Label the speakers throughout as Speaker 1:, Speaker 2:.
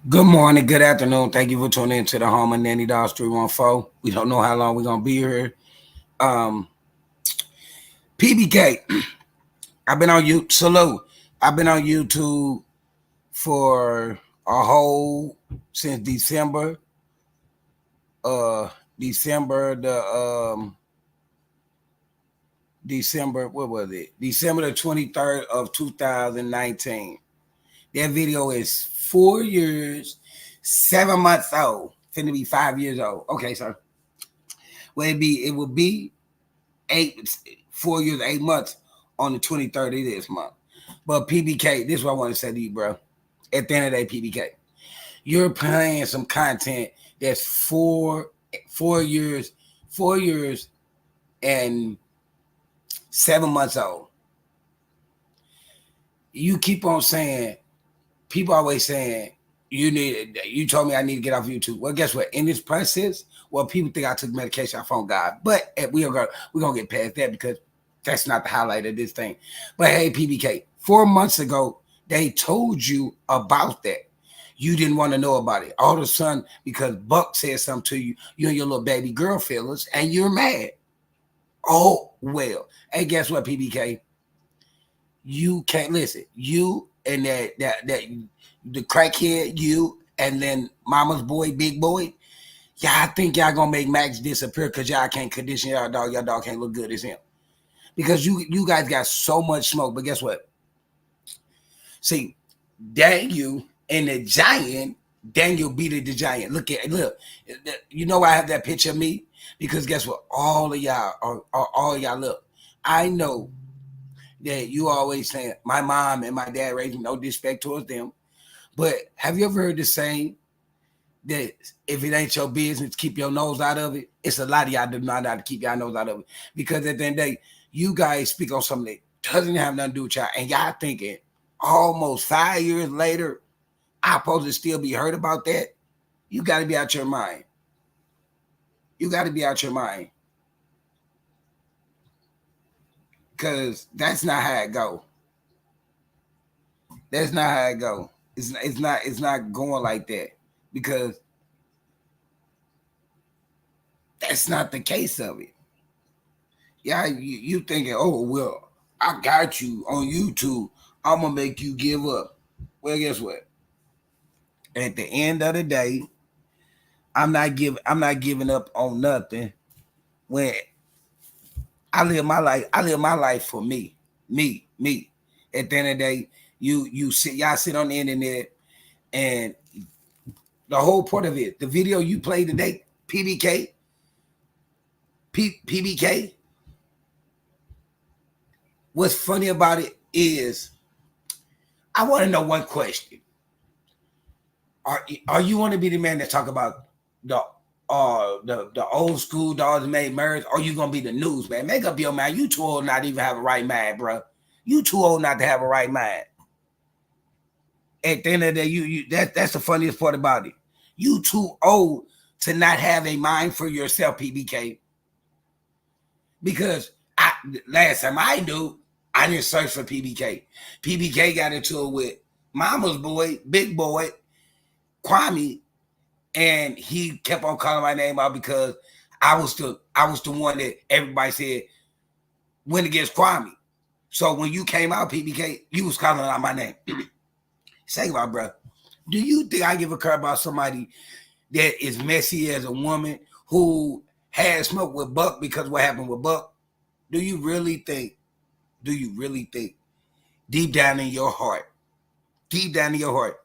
Speaker 1: Good morning, good afternoon. Thank you for tuning into the home of Nanny Dolls 314. We don't know how long we're gonna be here. Um, PBK, I've been on you salute. I've been on YouTube for a whole since December. Uh December the December, what was it? December the 23rd of 2019. That video is 4 years, 7 months old. Finna be 5 years old. Okay, sir. Well, it will be 4 years, 8 months on the 23rd of this month. But PBK, this is what I want to say to you, bro. At the end of the day, PBK, you're playing some content that's four years, 4 years and 7 months old. You keep on saying, people always saying, you told me I need to get off YouTube. Well, guess what? In this process, well, people think I took medication off on God. But we're gonna get past that because that's not the highlight of this thing. But hey, PBK, 4 months ago, they told you about that. You didn't want to know about it. All of a sudden, because Buck said something to you, you and your little baby girl feelings, and you're mad. Oh, well. Hey, guess what, PBK? You can't listen. You and that the crackhead, you and then mama's boy, big boy. Yeah, I think y'all gonna make Max disappear because y'all can't condition y'all dog. Y'all dog can't look good as him. Because you guys got so much smoke. But guess what? See, Daniel and the giant, Daniel beat the giant. Look. You know I have that picture of me? Because guess what? All of y'all are all of y'all look. I know that you always saying my mom and my dad raised me, no disrespect towards them. But have you ever heard the saying that if it ain't your business, keep your nose out of it? It's a lot of y'all do not know how to keep y'all nose out of it. Because at the end of the day, you guys speak on something that doesn't have nothing to do with y'all. And y'all thinking almost 5 years later, I'm supposed to still be hurt about that? You got to be out your mind. You got to be out your mind. Because that's not how it go. That's not how it go. It's not going like that. Because that's not the case of it. Yeah, you thinking, oh well, I got you on YouTube. I'm gonna make you give up. Well, guess what? At the end of the day, I'm not giving up on nothing. When I live my life for me, me. At the end of the day, y'all sit on the internet, and the whole part of it, the video you played today, PBK. What's funny about it is, I want to know one question. Are you want to be the man that talk about the the old school dogs made merge? Or you gonna be the news man? Make up your mind. You too old not to even have a right mind, bro. You too old not to have a right mind. At the end of the day, that's the funniest part about it. You too old to not have a mind for yourself, PBK. Because last time I knew, I didn't search for PBK. PBK got into it with Mama's boy, Big Boy, Kwame, and he kept on calling my name out because I was the one that everybody said went against Kwame. So when you came out, PBK, you was calling out my name. Say my brother, do you think I give a crap about somebody that is messy as a woman who had smoke with Buck because what happened with Buck? Do you really think? Do you really think deep down in your heart, deep down in your heart,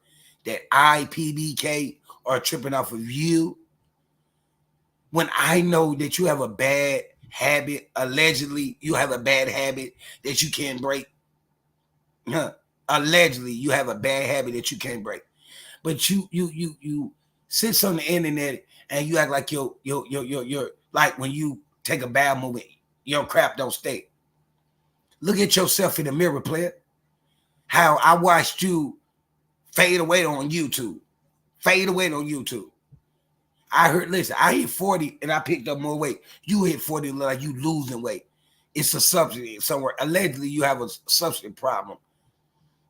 Speaker 1: that I, PBK, are tripping off of you when I know that you have a bad habit? Allegedly, you have a bad habit that you can't break. Huh. Allegedly, you have a bad habit that you can't break. But you sit on the internet and you act like you're like when you take a bad movie, your crap don't stay. Look at yourself in the mirror, player. How I watched you fade away on YouTube. Fade away on YouTube. Listen, I hit 40 and I picked up more weight. You hit 40 like you losing weight. It's a substance somewhere. Allegedly, you have a substance problem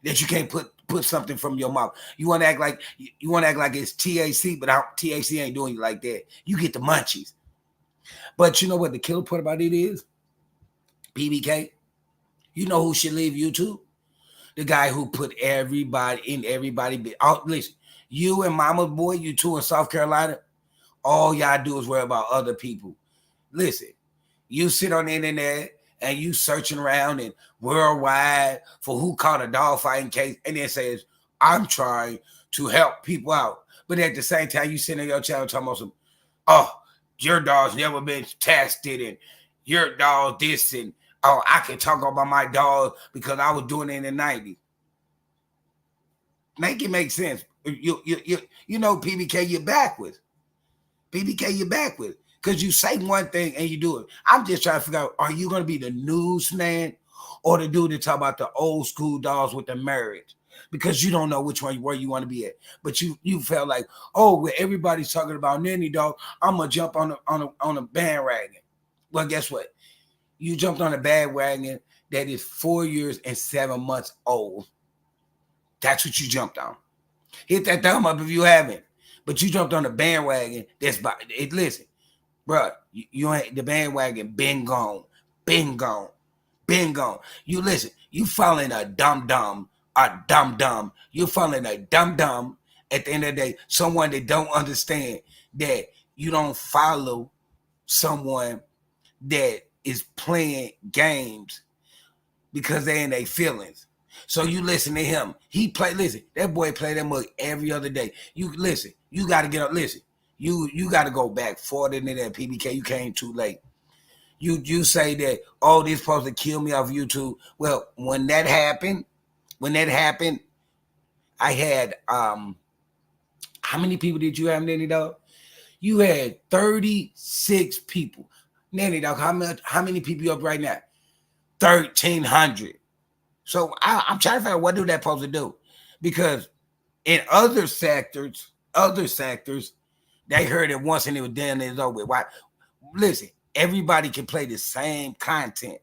Speaker 1: that you can't put put something from your mouth. You want to act like it's THC, but THC ain't doing you like that. You get the munchies. But you know what the killer part about it is? PBK. You know who should leave YouTube? The guy who put everybody in everybody. Oh, listen, you and Mama's Boy, you two in South Carolina, all y'all do is worry about other people. Listen, you sit on the internet and you searching around and worldwide for who caught a dog fighting case, and then says, I'm trying to help people out. But at the same time, you sitting on your channel talking about some, oh, your dog's never been tested, and your dog this, and oh, I can talk about my dog because I was doing it in the 90s. Make it make sense. You know, PBK, you're backwards. PBK, you're backwards. Because you say one thing and you do it. I'm just trying to figure out, are you going to be the newsman or the dude that talk about the old school dogs with the marriage? Because you don't know which one where you want to be at. But you felt like, oh, well, everybody's talking about nanny dog, I'm gonna jump on a bandwagon. Well, guess what? You jumped on a bandwagon that is 4 years and 7 months old. That's what you jumped on. Hit that thumb up if you haven't. But you jumped on a bandwagon that's by it. Listen, bro, you ain't the bandwagon been gone. You listen, you following a dumb. You're following a dumb. At the end of the day, someone that don't understand that you don't follow someone that is playing games because they in their feelings. So you listen to him. That boy play that mug every other day. You listen, you got to get up. Listen, you got to go back further than that, PBK. You came too late. You say that, oh, this supposed to kill me off YouTube. Well, when that happened, I had how many people did you have, Nanny Dog? You had 36 people. Nanny Dog, how many people you up right now? 1,300. So I'm trying to figure out what do that supposed to do? Because in other sectors, they heard it once and it was done and it's over with. Why? Listen, everybody can play the same content.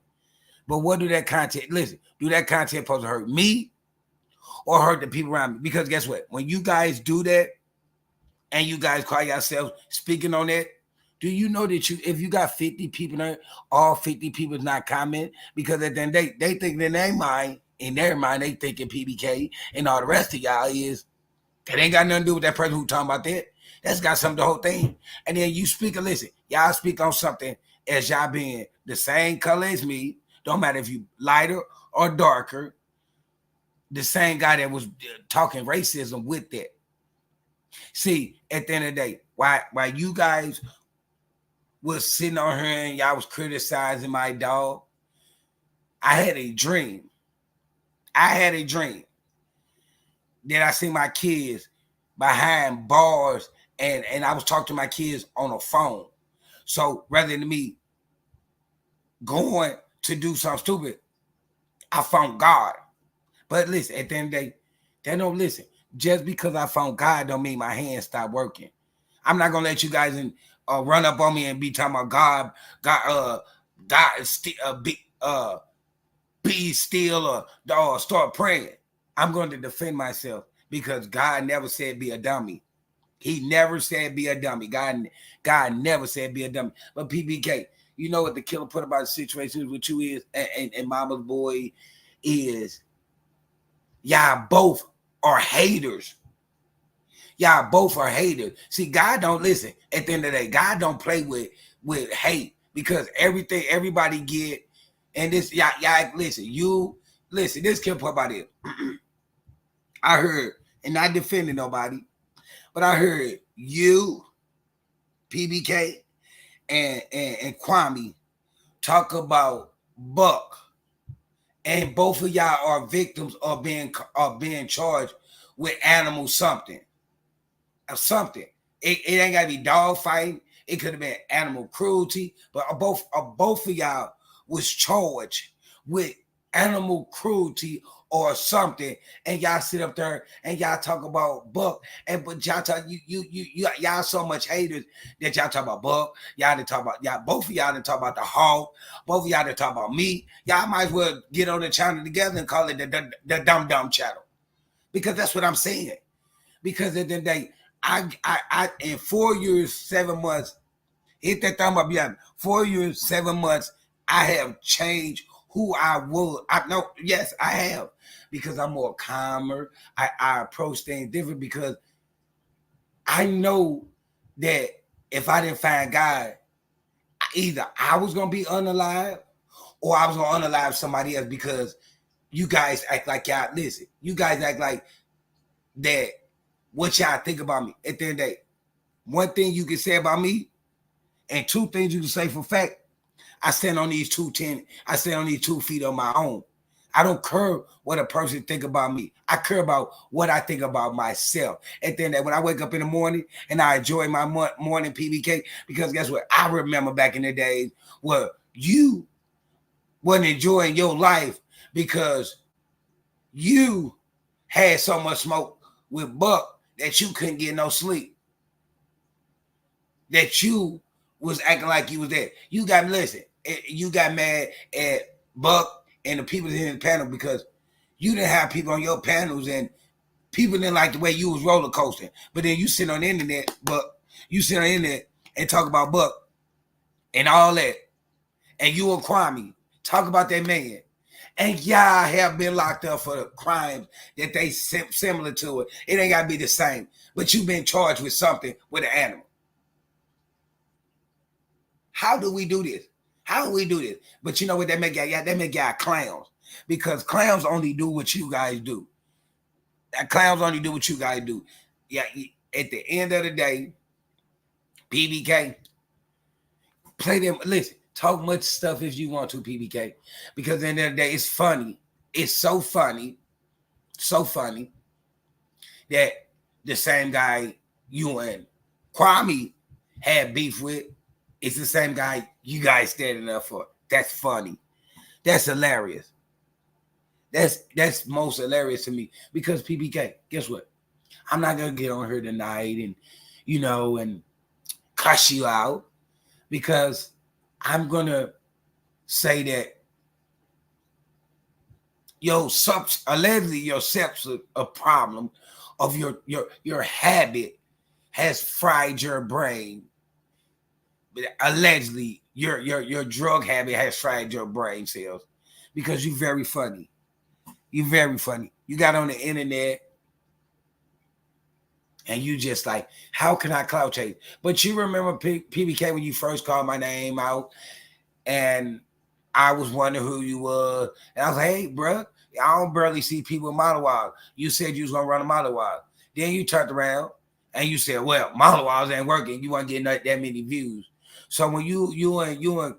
Speaker 1: But what do that content, do that content supposed to hurt me or hurt the people around me? Because guess what? When you guys do that and you guys call yourselves speaking on that, do you know that if you got 50 people there, all 50 people is not commenting? Because at the end they think in their mind, they thinking PBK and all the rest of y'all is, that ain't got nothing to do with that person who talking about that. That's got something to the whole thing. And then you speak and listen, y'all speak on something as y'all being the same color as me. Don't matter if you lighter or darker. The same guy that was talking racism with that. See, at the end of the day, why you guys was sitting on her and y'all was criticizing my dog, I had a dream. That I see my kids behind bars and I was talking to my kids on a phone. So rather than me going to do something stupid, I found God. But listen, at the end of the day, they don't listen. Just because I found God don't mean my hands stop working. I'm not gonna let you guys run up on me and be talking about God be still or start praying. I'm going to defend myself because God never said be a dummy. He never said be a dummy. God never said be a dummy. But PBK, you know what the killer part about the situation with you is, and Mama's Boy is, y'all both are haters. Y'all both are haters. See, God don't listen. At the end of the day, God don't play with hate because everybody get, and this, y'all listen, this killer part about it. I heard, and not defending nobody, but I heard you, PBK, and Kwame talk about Buck, and both of y'all are victims of being charged with animal something. It ain't gotta be dog fighting. It could have been animal cruelty, but both of y'all was charged with animal cruelty or something, and y'all sit up there and y'all talk about Buck, but y'all talk y'all so much haters that y'all talk about Buck. Y'all didn't talk about both of y'all didn't talk about the Hawk. Both of y'all didn't talk about me. Y'all might as well get on the channel together and call it the dumb channel. because that's what I'm saying. Because at the end of the day, I in 4 years, 7 months, hit that thumb up, yeah. 4 years, 7 months, I have changed who I was. I know, yes, I have, because I'm more calmer. I approach things different because I know that if I didn't find God, either I was gonna be unalive or I was gonna unalive somebody else, because you guys act like y'all listen. You guys act like that. What y'all think about me? At the end of the day, one thing you can say about me, and two things you can say for fact. I stand on these 210. I stand on these 2 feet on my own. I don't care what a person think about me. I care about what I think about myself. And then that when I wake up in the morning and I enjoy my morning PBK, because guess what? I remember back in the days where you wasn't enjoying your life because you had so much smoke with Buck that you couldn't get no sleep. That you was acting like you was there. You got mad at Buck and the people in the panel because you didn't have people on your panels and people didn't like the way you was roller coasting. But then you sit on the internet, and talk about Buck and all that. And you and Kwame talk about that man. And y'all have been locked up for the crimes that they similar to it. It ain't got to be the same. But you've been charged with something with an animal. How do we do this? How do we do this? But you know what they make y'all? They make y'all clowns. Because clowns only do what you guys do. Clowns only do what you guys do. Yeah, at the end of the day, PBK, play them. Listen, talk much stuff if you want to, PBK. Because at the end of the day, it's funny. It's so funny that the same guy you and Kwame had beef with, it's the same guy you guys standing up for. That's funny. That's hilarious. That's most hilarious to me. Because PBK, guess what? I'm not gonna get on here tonight and and cuss you out, because I'm gonna say that allegedly your a problem of your habit has fried your brain. Allegedly, your drug habit has fried your brain cells, because you're very funny. You're very funny. You got on the internet and you just like, how can I clout chase? But you remember PBK when you first called my name out and I was wondering who you were. And I was like, hey, bro, I don't barely see people in Monowald. You said you was going to run a Monowald. Then you turned around and you said, well, Monowalds ain't working. You weren't getting that many views. So when you and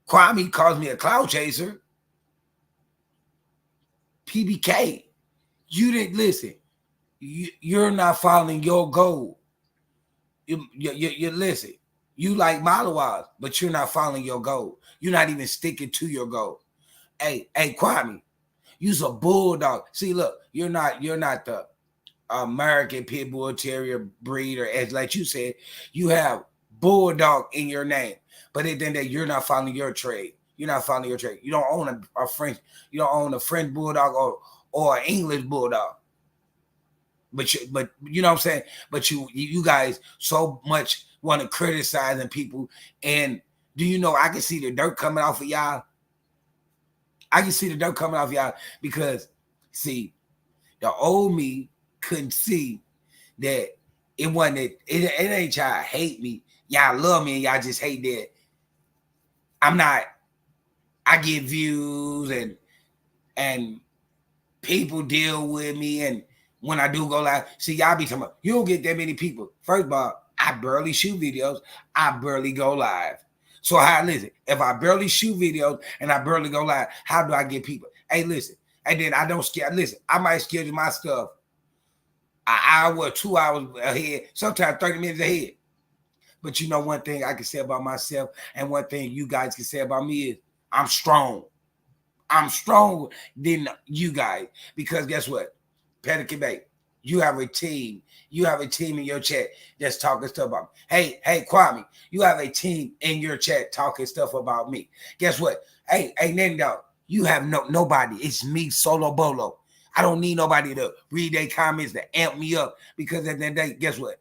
Speaker 1: Kwame calls me a cloud chaser, PBK, you didn't listen. You're not following your goal. You listen. You like Malawas, but you're not following your goal. You're not even sticking to your goal. Hey, Kwame, you's a bulldog. See, look, you're not the American Pit Bull Terrier breed, or as like you said, you have bulldog in your name. But at the end of the day, you're not following your trade. You're not following your trade. You don't own a French. You don't own a French bulldog or an English bulldog. But you know what I'm saying. But you guys so much want to criticize people. And do you know I can see the dirt coming off of y'all? I can see the dirt coming off y'all because see, the old me couldn't see that it wasn't it ain't y'all hate me. Y'all love me and y'all just hate that I'm not. I get views and people deal with me, and when I do go live, see y'all be talking about you don't get that many people. First of all, I barely shoot videos. I barely go live. So how listen? If I barely shoot videos and I barely go live, how do I get people? Hey, listen. And then I don't schedule. Listen, I might schedule my stuff an hour, 2 hours ahead, sometimes 30 minutes ahead. But you know one thing I can say about myself, and one thing you guys can say about me is I'm strong. I'm stronger than you guys. Because guess what? Pelican Bay, you have a team. You have a team in your chat that's talking stuff about me. Hey, Kwame, you have a team in your chat talking stuff about me. Guess what? Hey, Nando, you have nobody. It's me, solo bolo. I don't need nobody to read their comments to amp me up, because at the end of the day, guess what?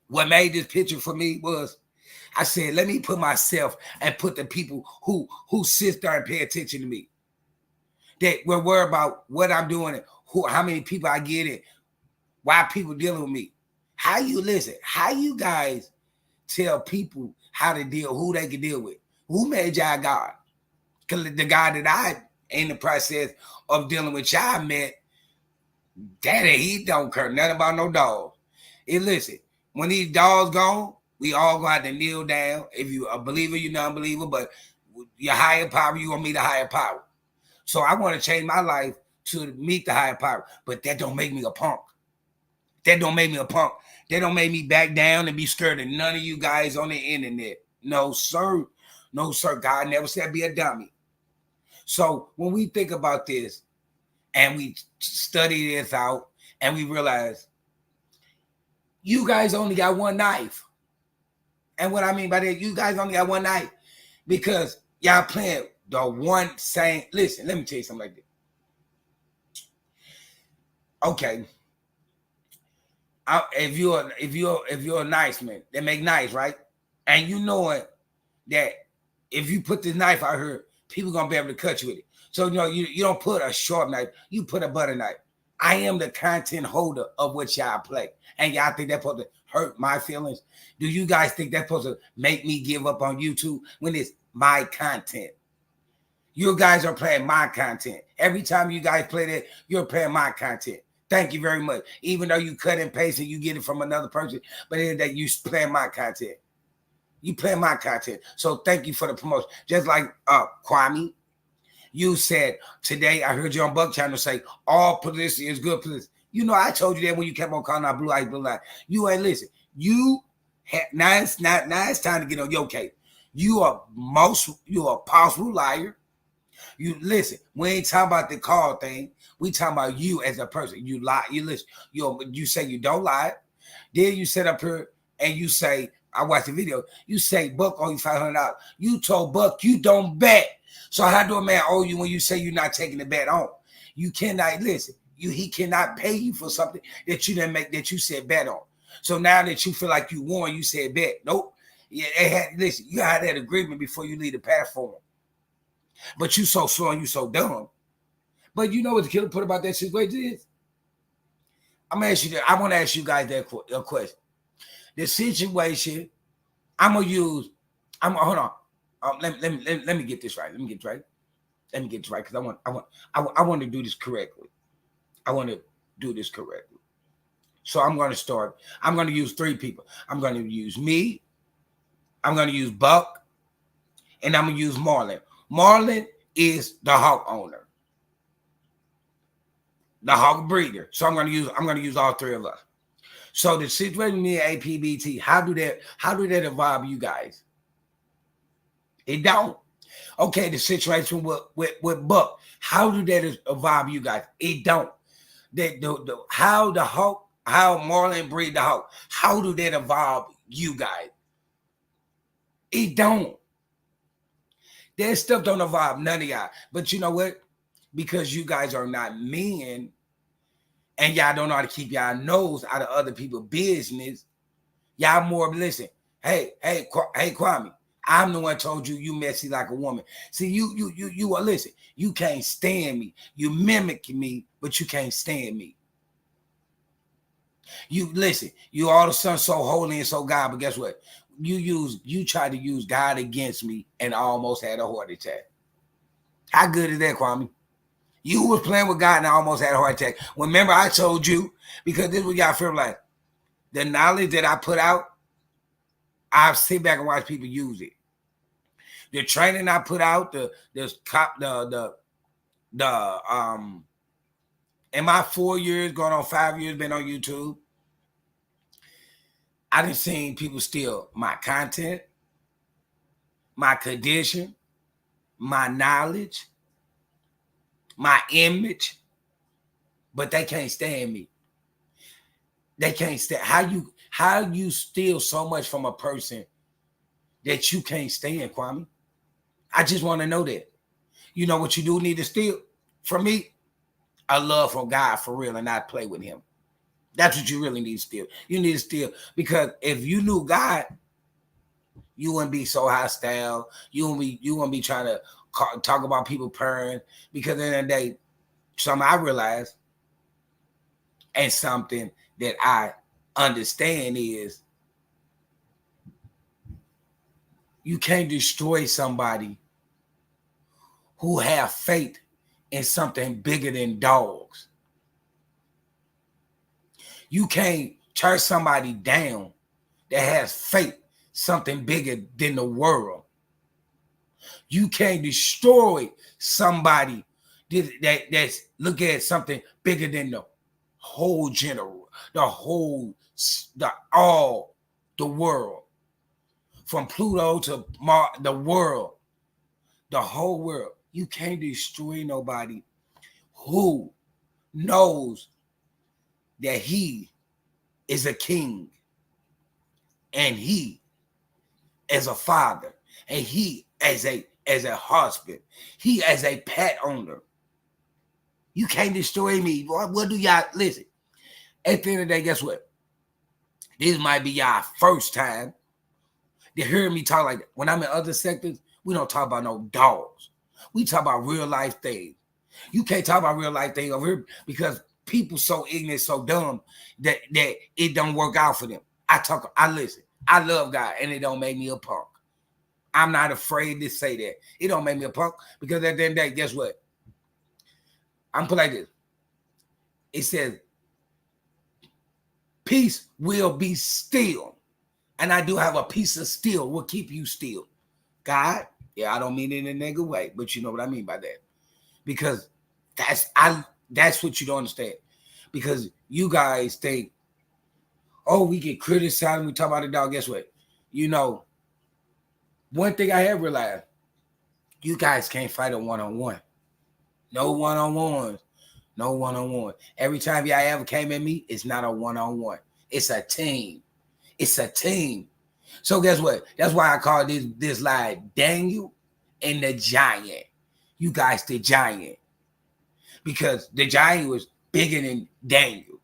Speaker 1: What made this picture for me was, I said, let me put myself and put the people who sit there and pay attention to me, that we're worried about what I'm doing and how many people I get in, why people dealing with me. How you guys tell people how to deal, who they can deal with? Who made y'all God? Because the guy that I, in the process of dealing with y'all, met, daddy, he don't care nothing about no dog. And listen, when these dogs gone, we all gonna have to kneel down. If you a believer, you're not a believer, but your higher power, you gonna meet a higher power. So I want to change my life to meet the higher power, but that don't make me a punk. That don't make me a punk. That don't make me back down and be scared of none of you guys on the internet. No, sir. No, sir. God never said be a dummy. So when we think about this and we study this out and we realize you guys only got one knife. And what I mean by that, you guys only got one knife because y'all playing the one same. Listen, let me tell you something like this. Okay. If you're a nice man, they make knives, right? And you know it, that if you put this knife out here, people gonna be able to cut you with it. So you don't put a sharp knife, you put a butter knife. I am the content holder of what y'all play. And y'all think that's supposed to hurt my feelings? Do you guys think that's supposed to make me give up on YouTube when it's my content? You guys are playing my content. Every time you guys play that, you're playing my content. Thank you very much. Even though you cut and paste and you get it from another person, but in that you playing my content. You playing my content. So thank you for the promotion. Just like Kwame, you said today, I heard you on Buck Channel say all publicity is good publicity. You know, I told you that when you kept on calling out Blue Eyes, Blue Line. You ain't listen. You had now it's time to get on your case. You are a possible liar. You listen, we ain't talking about the call thing. We talking about you as a person. You lie, you listen, you say you don't lie. Then you sit up here and you say, I watched the video, you say Buck owe you $500. You told Buck you don't bet. So how do a man owe you when you say you're not taking the bet on? You cannot listen. He cannot pay you for something that you didn't make, that you said bet on. So now that you feel like you won, you said bet. Nope. Yeah, listen, you had that agreement before you leave the platform. But you so slow and you so dumb. But you know what the killer put about that situation is? I'm gonna ask you that. I want to ask you guys that question. The situation, hold on. Let me get this right. Let me get it right because I want to do this correctly. I want to do this correctly. So I'm going to start. I'm going to use 3 people. I'm going to use me. I'm going to use Buck, and I'm going to use Marlon. Marlon is the hawk owner, the hawk breeder. So I'm going to use all 3 of us. So the situation with me and APBT, how do that involve you guys? It don't. Okay, the situation with Buck, how do that involve you guys? It don't. How Marlon breed the hawk, how do that involve you guys? It don't. That stuff don't involve none of y'all. But you know what? Because you guys are not men and y'all don't know how to keep y'all nose out of other people's business, y'all more listen. Hey, Kwame, I'm the one told you messy like a woman. See, you are listen. You can't stand me. You mimic me, but you can't stand me. You listen. You all of a sudden so holy and so God, but guess what? You tried to use God against me and almost had a heart attack. How good is that, Kwame? You was playing with God and almost had a heart attack. Remember, I told you, because this is what y'all feel like. The knowledge that I put out, I sit back and watch people use it. The training I put out, in my 4 years, going on 5 years, been on YouTube, I done seen people steal my content, my condition, my knowledge, my image, but they can't stand me. They can't stand. How you steal so much from a person that you can't stand, Kwame? I just want to know that. You know what you do need to steal from me? a love for God for real and not play with him. That's what you really need to steal. You need to steal because if you knew God, you wouldn't be so hostile. You wouldn't be trying to talk about people purring. Because at the end of the day, something I realized and something that I understand is you can't destroy somebody who have faith in something bigger than dogs. You can't turn somebody down that has faith something bigger than the world. You can't destroy somebody that's looking at something bigger than the whole general, the world. From Pluto to Mars, the world, the whole world. You can't destroy nobody who knows that he is a king and he as a father and he as a husband, he as a pet owner. You can't destroy me. What do y'all listen? At the end of the day, guess what? This might be y'all first time to hear me talk like that. When I'm in other sectors, we don't talk about no dogs. We talk about real life things. You can't talk about real life things over here because people so ignorant, so dumb that it don't work out for them. I listen. I love God and it don't make me a punk. I'm not afraid to say that. It don't make me a punk because at the end of the day, guess what? I'm put like this. It says, peace will be still. And I do have a piece of steel will keep you still. God, yeah, I don't mean it in a negative way, but you know what I mean by that. Because that's what you don't understand. Because you guys think, oh, we get criticized when we talk about the dog. Guess what? You know, one thing I have realized, you guys can't fight a one-on-one. No one-on-ones. No one-on-one. Every time y'all ever came at me, it's not a one-on-one. It's a team. It's a team. So guess what? That's why I call this line Daniel and the Giant. You guys the Giant. Because the Giant was bigger than Daniel.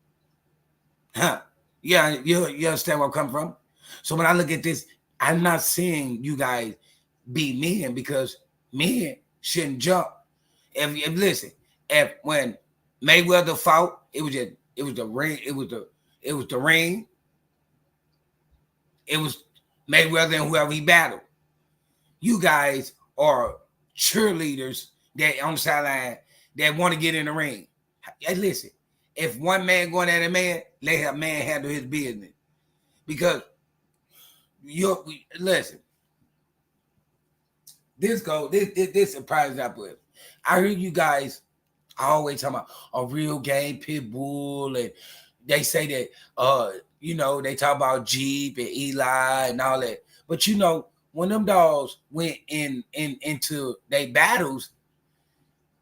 Speaker 1: Huh? Yeah, you understand where I'm coming from? So when I look at this, I'm not seeing you guys be men because men shouldn't jump. If when Mayweather fought, it was the ring. It was the ring. It was Mayweather and whoever he battled. You guys are cheerleaders that on the sideline that want to get in the ring. Hey, listen, if one man going at a man, let a man handle his business. Because listen, this surprises I put. I heard you guys always talking about a real game pit bull, and they say that they talk about Jeep and Eli and all that. But when them dogs went into their battles,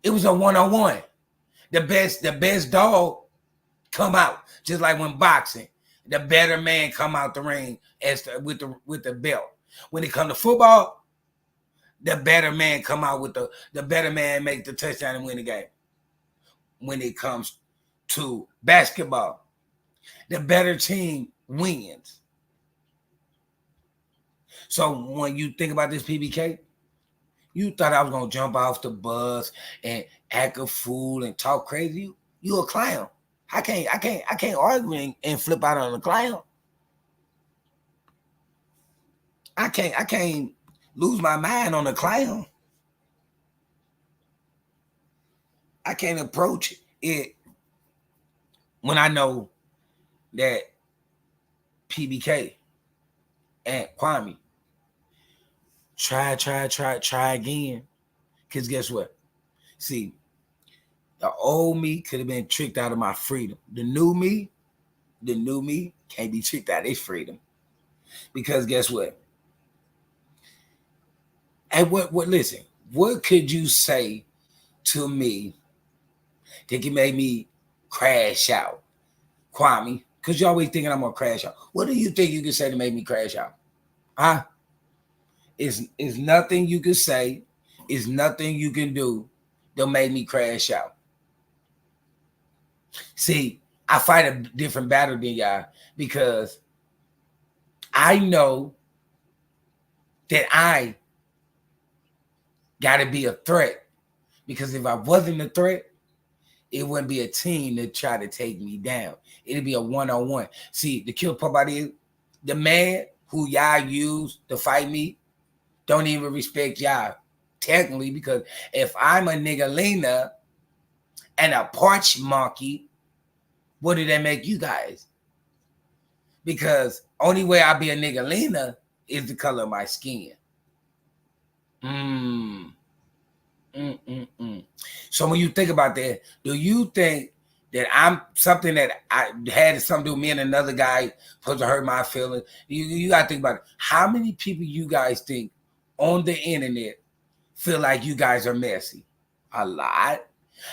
Speaker 1: it was a one-on-one. The best dog come out. Just like when boxing, the better man come out the ring with the belt. When it comes to football, the better man come out with the better man make the touchdown and win the game. When it comes to basketball, the better team wins. So when you think about this PBK, you thought I was gonna jump off the bus and act a fool and talk crazy. You a clown. I can't argue and flip out on a clown. I can't lose my mind on a clown. I can't approach it when I know that PBK and Kwame try again. Because guess what? See, the old me could have been tricked out of my freedom. The new me can't be tricked out of his freedom. Because guess what? And listen, what could you say to me that can make me crash out? Kwame, because you're always thinking I'm gonna crash out. What do you think you can say to make me crash out? Huh? It's nothing you can say, it's nothing you can do that'll make me crash out. See, I fight a different battle than y'all because I know that I got to be a threat. Because if I wasn't a threat, it wouldn't be a team to try to take me down. It'd be a one-on-one. See, the kill part about it, the man who y'all use to fight me don't even respect y'all, technically, because if I'm a niggalina and a punch monkey, what did that make you guys? Because only way I be a niggalina is the color of my skin. So when you think about that, do you think that I'm something that I had something to do with me and another guy supposed to hurt my feelings? You got to think about it. How many people you guys think on the internet feel like you guys are messy? A lot.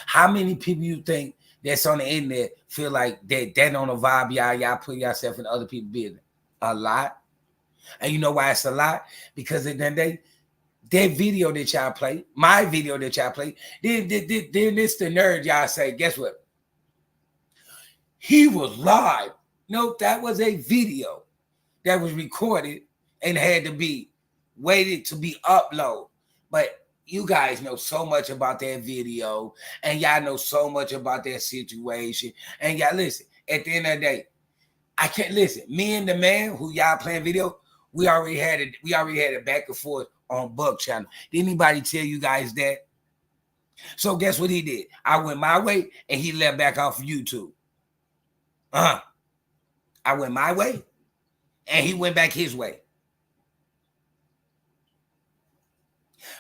Speaker 1: How many people you think that's on the internet feel like that don't vibe y'all put yourself in other people's business? A lot. And you know why it's a lot? Because at the end of the day, that video that y'all play, my video that y'all play, then this the nerd y'all say, guess what? He was live. No, that was a video that was recorded and had to be waited to be uploaded. But you guys know so much about that video and y'all know so much about that situation. And y'all listen, at the end of the day, I can't listen. Me and the man who y'all playing video, we already had it back and forth on Buck channel. Did anybody tell you guys that? So guess what he did? I went my way and he left back off of YouTube. I went my way and he went back his way.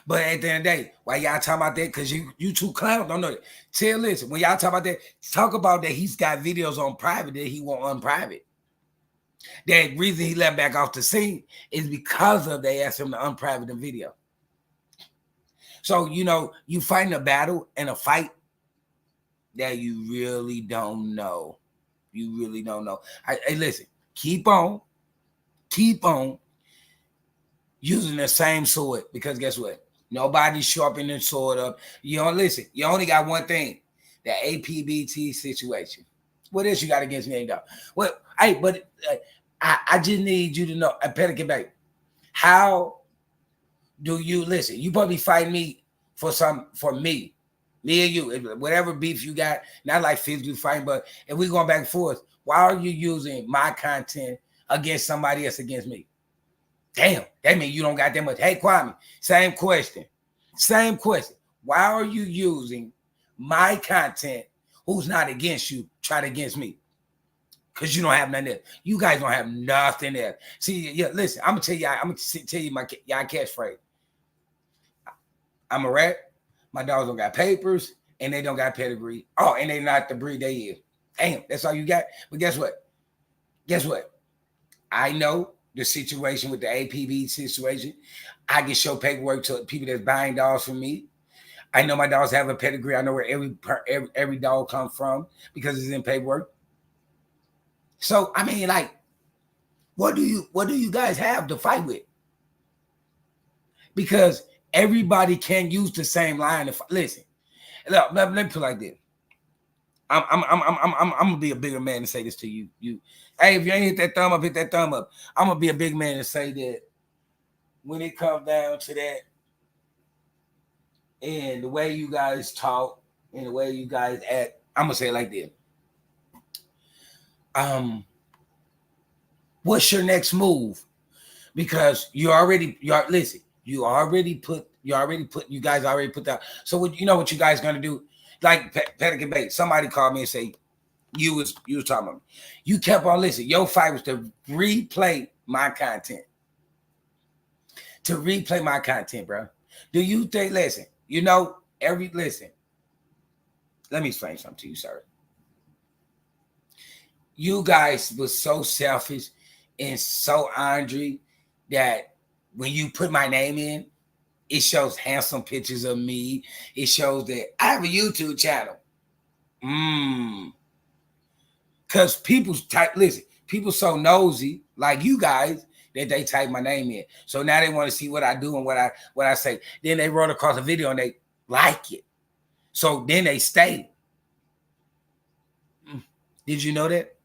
Speaker 1: But at the end of the day, why y'all talking about that? Because you two clowns don't know that. Listen, when y'all talk about that, talk about that he's got videos on private that he won't unprivate. That reason he left back off the scene is because of they asked him to unprivate the video. So, you know, you fighting a battle and a fight that you really don't know. You really don't know. Hey, listen, keep on using the same sword because guess what? Nobody's sharpening the sword up. You don't listen. You only got one thing, the APBT situation. What else you got against me, though? Well, hey, but I just need you to know, Pelican Bay, how do you listen? You probably fight me for me and you, whatever beef you got, not like physically fighting, but if we going back and forth, why are you using my content against somebody else against me? Damn, that means you don't got that much. Hey, Kwame, same question. Why are you using my content who's not against you, try against me? Because you don't have nothing there. You guys don't have nothing there. See, yeah, listen, I'm gonna tell you my y'all catchphrase. I'm a rat. My dogs don't got papers, and they don't got pedigree. Oh, and they not the breed they is. Damn, that's all you got. But guess what? I know the situation with the APB situation. I can show paperwork to people that's buying dogs from me. I know my dogs have a pedigree. I know where every dog comes from because it's in paperwork. So I mean, like, what do you guys have to fight with? Because everybody can't use the same line. Listen, look, let me put it like this. I'm gonna be a bigger man and say this to you. Hey, if you ain't hit that thumb up, hit that thumb up. I'm gonna be a big man and say that when it comes down to that, and the way you guys talk and the way you guys act, I'm gonna say it like this. What's your next move? Because you guys already put that. So what you know what you guys gonna do? Like Pelican Bay, somebody called me and say you was talking about me. You kept on listening. Your fight was to replay my content. Bro. Do you think? Listen, you know listen. Let me explain something to you, sir. You guys was so selfish and so Andre that when you put my name in, it shows handsome pictures of me. It shows that I have a YouTube channel. Because people so nosy like you guys that they type my name in. So now they want to see what I do and what I say. Then they run across a video and they like it. So then they stay. Did you know that?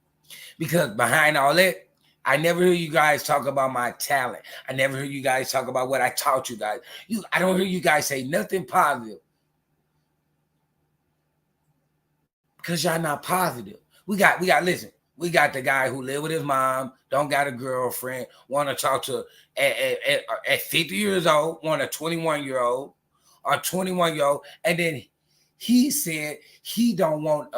Speaker 1: Because behind all that, I never hear you guys talk about my talent. I never hear you guys talk about what I taught you guys. I don't hear you guys say nothing positive. Because y'all not positive. Listen, we got the guy who live with his mom, don't got a girlfriend, want to talk to at 50 years old, want a 21-year-old or 21-year-old, and then he said he don't want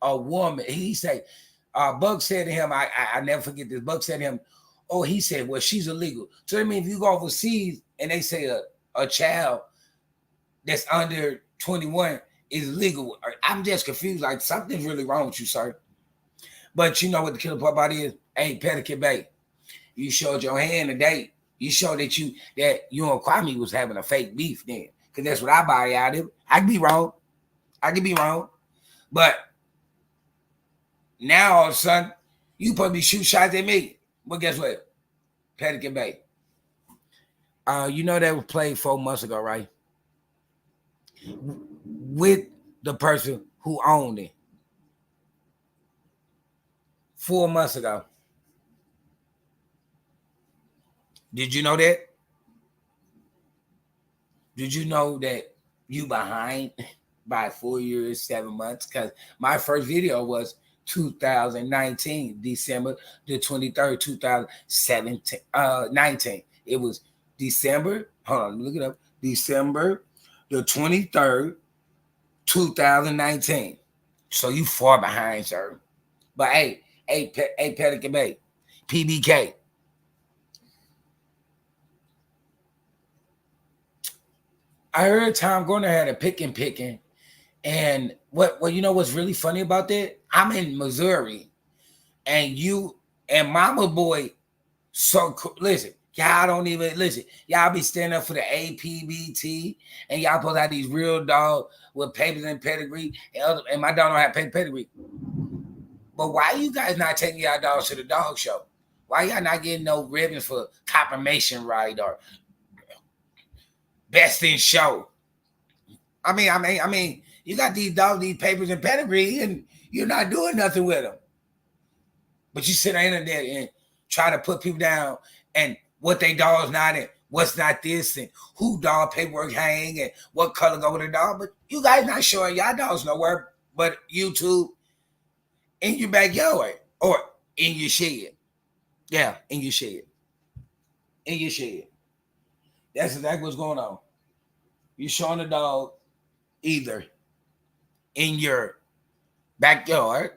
Speaker 1: a woman. He said, Buck said to him, I never forget this. Buck said to him, oh, he said, well, she's illegal. So I mean, if you go overseas and they say a child that's under 21 is legal, I'm just confused. Like something's really wrong with you, sir. But you know what the killer part about is? Hey, Pedicure Bay, you showed your hand today. You showed that you and Kwame was having a fake beef then. Because that's what I buy out of it. I could be wrong. But now all of a sudden, you probably shoot shots at me. But guess what? Pedicure Bay. You know that was played 4 months ago, right? With the person who owned it. 4 months ago. Did you know that? Did you know that you behind by 4 years, 7 months? Because my first video was 2019, December the 23rd, 2017, 19. It was December, hold on, look it up. December the 23rd, 2019. So you far behind, sir. But hey, Pedicure Bay, PBK. I heard Tom Gardner had a picking. And you know what's really funny about that? I'm in Missouri, and you and Mama Boy. So listen, y'all don't even listen. Y'all be standing up for the APBT, and y'all pull out these real dogs with papers and pedigree, and my dog don't have pedigree. But why you guys not taking y'all dogs to the dog show? Why y'all not getting no ribbons for confirmation right or best in show? I mean, you got these dogs, these papers and pedigree, and you're not doing nothing with them. But you sit on the internet and try to put people down and what they dog's not and what's not this and who dog paperwork hang and what color go with the dog. But you guys not showing y'all dogs nowhere but YouTube in your backyard or in your shed. Yeah, in your shed. In your shed. That's exactly what's going on. You're showing the dog either in your backyard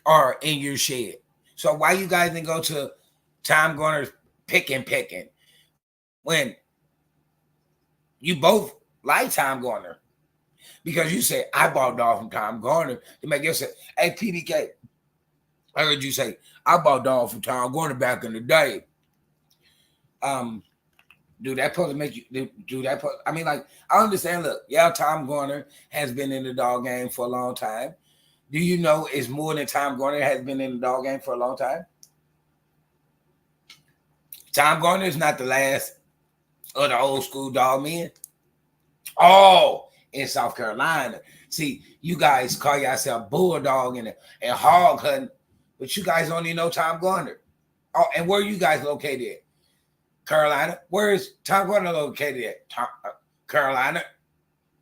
Speaker 1: or in your shed. So why you guys didn't go to Tom Gardner's picking when you both like Tom Gardner? Because you say, I bought dog from Tom Gardner to make you say, hey, PBK, I heard you say, I bought dog from Tom Gardner back in the day. Do that supposed to make you do that? I mean, like, I understand. Look, yeah, Tom Gardner has been in the dog game for a long time. Do you know it's more than Tom Gardner has been in the dog game for a long time? Tom Gardner is not the last of the old school dog men. Oh, in South Carolina. See, you guys call yourself bulldog and hog hunting, but you guys only know Tom Gardner. Oh, and where are you guys located at? Carolina. Where is Tom Gardner located at? Carolina.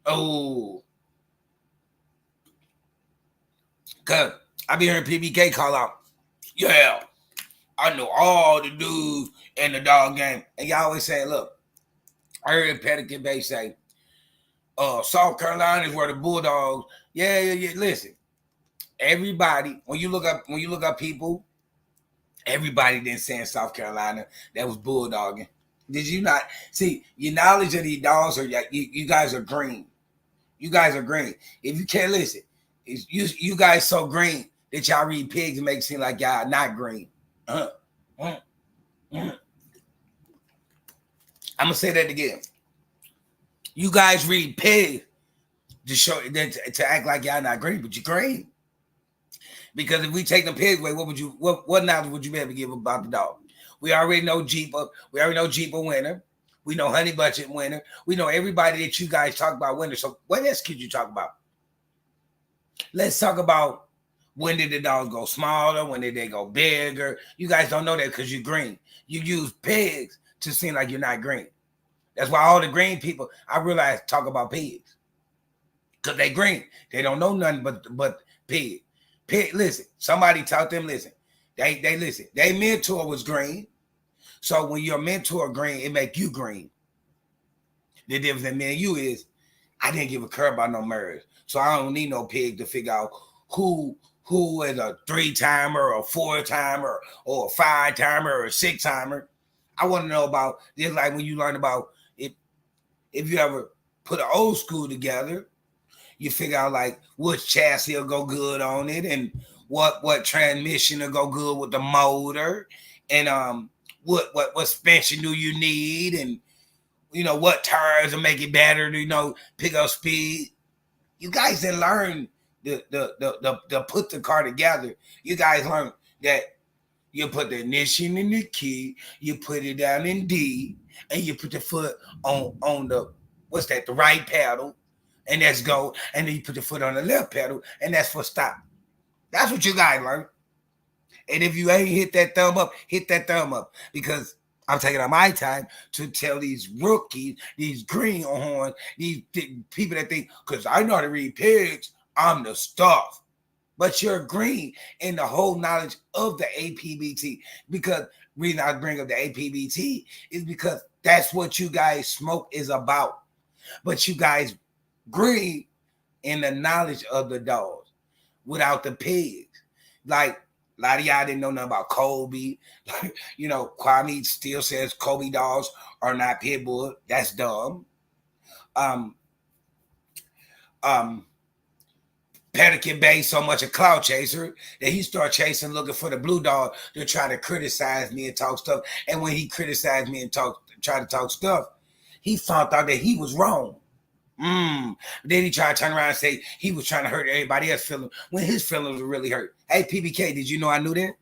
Speaker 1: Oh. Cause I be hearing PBK call out, yeah, I know all the dudes in the dog game. And y'all always say, look, I heard Pedicure Bay say, South Carolina is where the Bulldogs. Yeah. Listen, everybody, when you look up people, everybody didn't say in South Carolina that was bulldogging. Did you not see your knowledge of these dogs? Or you guys are green. You guys are green. If you can't listen, you guys so green that y'all read pigs and make it seem like y'all not green. I'm gonna say that again. You guys read pigs to show to act like y'all not green, but you're green. Because if we take the pigs away, what knowledge would you be able to give about the dog? We already know Jeeper. We already know Jeeper winner. We know Honey Budget winner. We know everybody that you guys talk about winner. So what else could you talk about? Let's talk about When did the dogs go smaller? When did they go bigger? You guys don't know that because you're green. You use pigs to seem like you're not green. That's why all the green people, I realize, talk about pigs. Because they green. They don't know nothing but pig. Pig, listen, somebody taught them, listen. They listen. Their mentor was green. So when your mentor green, it make you green. The difference in me and you is I didn't give a care about no murders. So I don't need no pig to figure out who is a 3-timer or a 4-timer or a 5-timer or a 6-timer. I want to know about just like when you learn about if you ever put an old school together, you figure out like which chassis will go good on it and what transmission will go good with the motor and what suspension do you need and what tires will make it better to pick up speed. You guys didn't learn the put the car together. You guys learned that you put the ignition in the key, you put it down in D, and you put the foot on the the right pedal, and that's go, and then you put the foot on the left pedal, and that's for stop. That's what you guys learned. And if you ain't hit that thumb up, hit that thumb up because I'm taking out my time to tell these rookies, these greenhorns, these people that think, because I know how to read pigs, I'm the stuff. But you're green in the whole knowledge of the APBT. Because reason I bring up the APBT is because that's what you guys smoke is about. But you guys green in the knowledge of the dogs without the pigs. Like a lot of y'all didn't know nothing about Kobe. Kwame still says Kobe dogs are not pit bull. That's dumb. Pelican Bay so much a cloud chaser that he started chasing, looking for the blue dog to try to criticize me and talk stuff. And when he criticized me and try to talk stuff, he found out that he was wrong. Then he tried to turn around and say he was trying to hurt everybody else's feelings when his feelings were really hurt. Hey, PBK, did you know I knew that?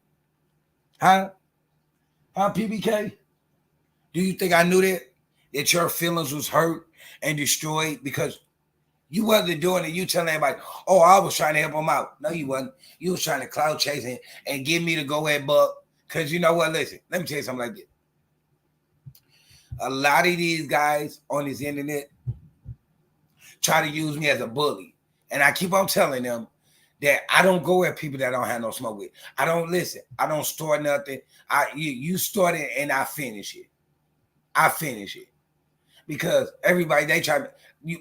Speaker 1: Huh, PBK? Do you think I knew that your feelings was hurt and destroyed because you wasn't doing it? You telling everybody, oh, I was trying to help him out. No, you wasn't. You was trying to cloud chase him and give me the go-ahead buck. Because you know what? Listen, let me tell you something like this. A lot of these guys on this internet try to use me as a bully. And I keep on telling them that I don't go at people that don't have no smoke with. I don't listen. I don't start nothing. You start it and I finish it. I finish it. Because everybody, they try.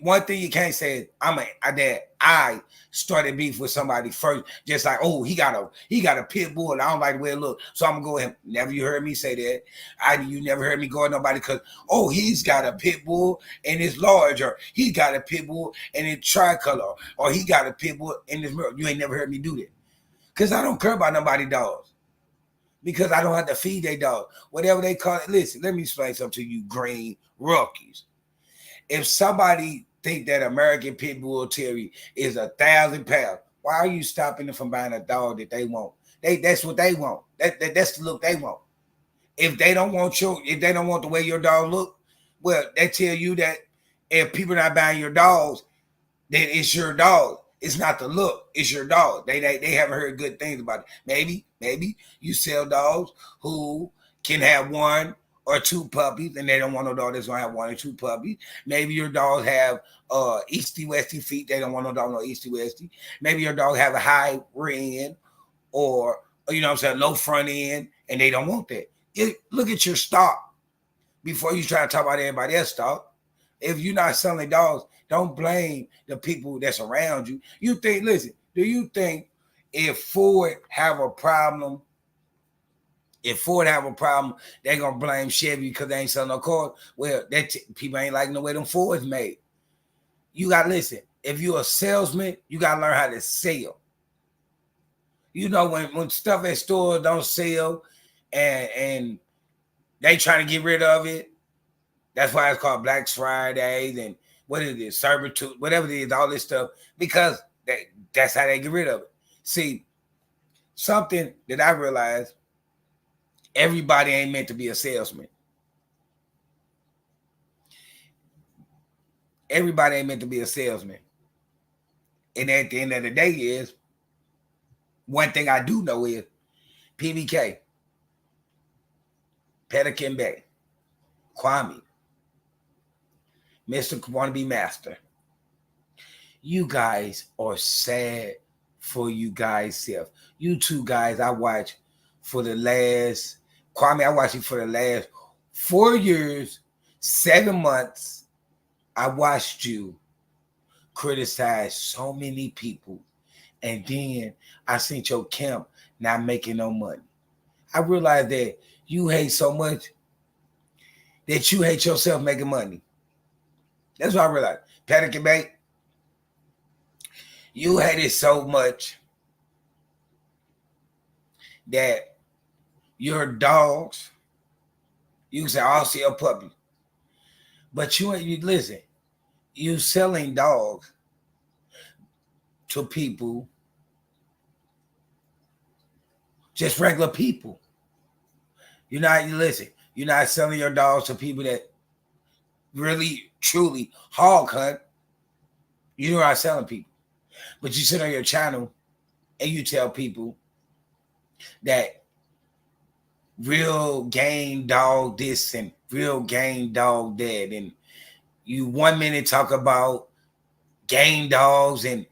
Speaker 1: One thing you can't say is I started beef with somebody first. Just like, oh, he got a pit bull, and I don't like the way it looks, so I'm gonna go ahead. Never you heard me say that. You never heard me go at nobody because he's got a pit bull and it's large, or he got a pit bull and it's tricolor, or he got a pit bull in this mirror. You ain't never heard me do that because I don't care about nobody dogs. Because I don't have to feed their dog. Whatever they call it. Listen, let me explain something to you green rookies. If somebody think that American Pit Bull Terrier is 1,000 pounds, why are you stopping them from buying a dog that they want? That's what they want. That's the look they want. If they don't want the way your dog look, well, they tell you that if people are not buying your dogs, then it's your dog. It's not the look. It's your dog. They haven't heard good things about it. Maybe you sell dogs who can have 1 or 2 puppies, and they don't want no dog that's gonna have 1 or 2 puppies. Maybe your dogs have easty westy feet. They don't want no dog no easty westy. Maybe your dog have a high rear end or low front end, and they don't want that. Look at your stock before you try to talk about everybody else's stock. If you're not selling dogs, don't blame the people that's around you. Listen, do you think if Ford have a problem, they're going to blame Chevy because they ain't selling no cars? Well, people ain't liking the way them Fords made. You got to listen. If you're a salesman, you got to learn how to sell. When stuff at stores don't sell and they trying to get rid of it, that's why it's called Black Fridays and what is it, servitude, whatever it is, all this stuff, because that's how they get rid of it. See, something that I realized, everybody ain't meant to be a salesman. Everybody ain't meant to be a salesman. And at the end of the day is, one thing I do know is PBK, Pelican Bay, Kwame, Mr. Wannabe Master. You guys are sad for you guys self. You two guys I watch for the last, Kwame, I watched you for the last 4 years, 7 months. I watched you criticize so many people. And then I seen your camp not making no money. I realized that you hate so much that you hate yourself making money. That's what I realized. Pelican Bay, you hate it so much that your dogs, you can say, I'll see a puppy. But you listen, you selling dogs to people, just regular people. You're not selling your dogs to people that really, truly hog hunt. You're not selling people. But you sit on your channel and you tell people that real game dog this and real game dog that. And you 1 minute talk about game dogs and